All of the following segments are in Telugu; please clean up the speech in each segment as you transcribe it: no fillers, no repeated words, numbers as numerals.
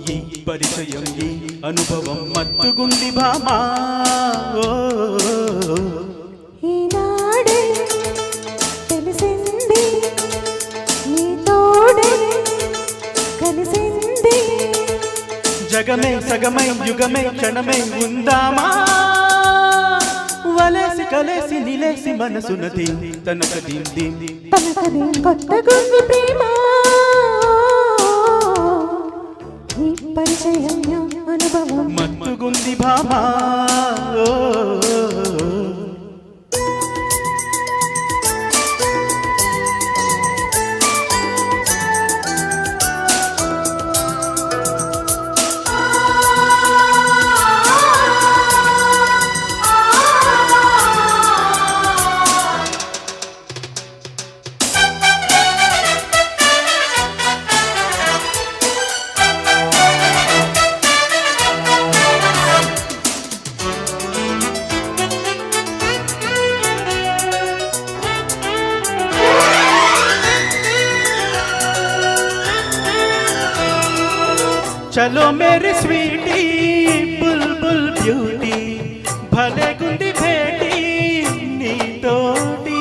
ఈ పరిచయం ఈ అనుభవం మత్తుగుంది భామా ఈనాడే తెలిసింది నీ తోడే కలిసింది జగమే సగమై యుగమే క్షణమే ఉందామా వలేసి కలేసి నిలేసి మనసునది తనకది కొత్తగుంది ప్రేమ ఈ పరిచయం అనుభవం మత్తుగుంది భామా चलो मेरी स्वीटी बुलबुल ब्यूटी भले गुंडी भेटी नी तोटी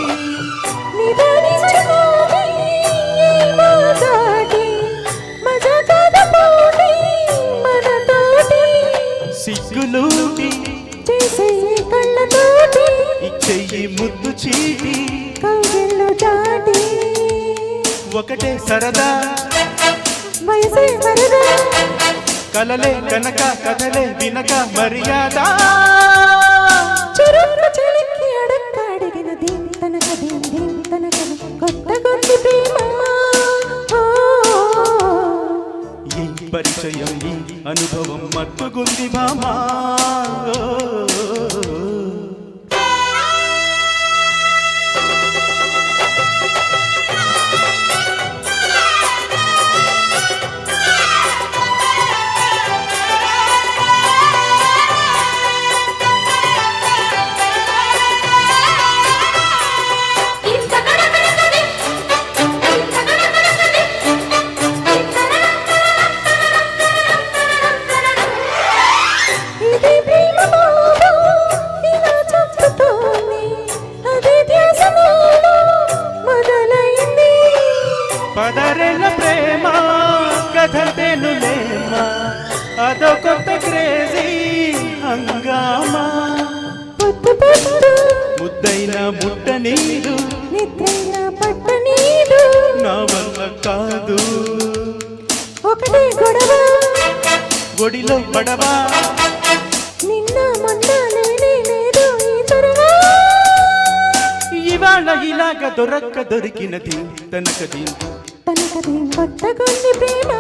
సిగ్గులూటి చేసే కళ్ళతోటి ఇచ్చేయి ముద్దు చీటి కౌగిళ్ళు దాటి ఒకటే సరదా వయసే మరదా కలలే కనక కథలే వినక మర్యాద చురుకు చిలికి అడక్క అడిగినది తనకది తనకది కొత్తగుంది ప్రేమ ఈ పరిచయం ఈ అనుభవం మత్తుగుంది భామా పదరెల ప్రేమ కథతేనులేమా అదో కొత్త క్రేజీ హంగామా ముద్దైన ముట్ట నీరు నిద్రైన పట్ట నీరు నా వల్ల కాదు ఒకటే గొడవ ఒడిలో పడవా నిన్న మొన్న లేనే లేదు ఈ తరవా ఇవాళ ఇలాగ దొరికినది తనకది కొత్తగుంది ప్రేమ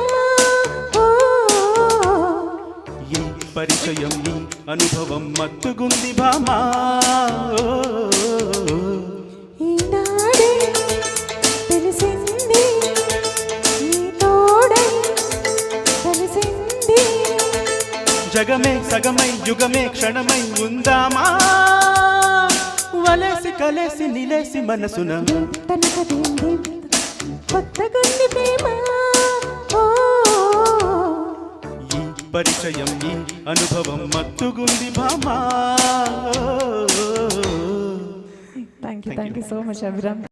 ఈ పరిచయం ఈ అనుభవం మత్తుగుంది భామా ఈనాడే తెలిసింది నీ తోడే కలిసింది జగమే సగమై యుగమే క్షణమై ఉందామా వలేసి కలేసి నిలేసి మనసున కొత్తగుంది ప్రేమ ఈ పరిచయం ఈ అనుభవం మత్తుగుంది Bhama thank you so much Abhiram.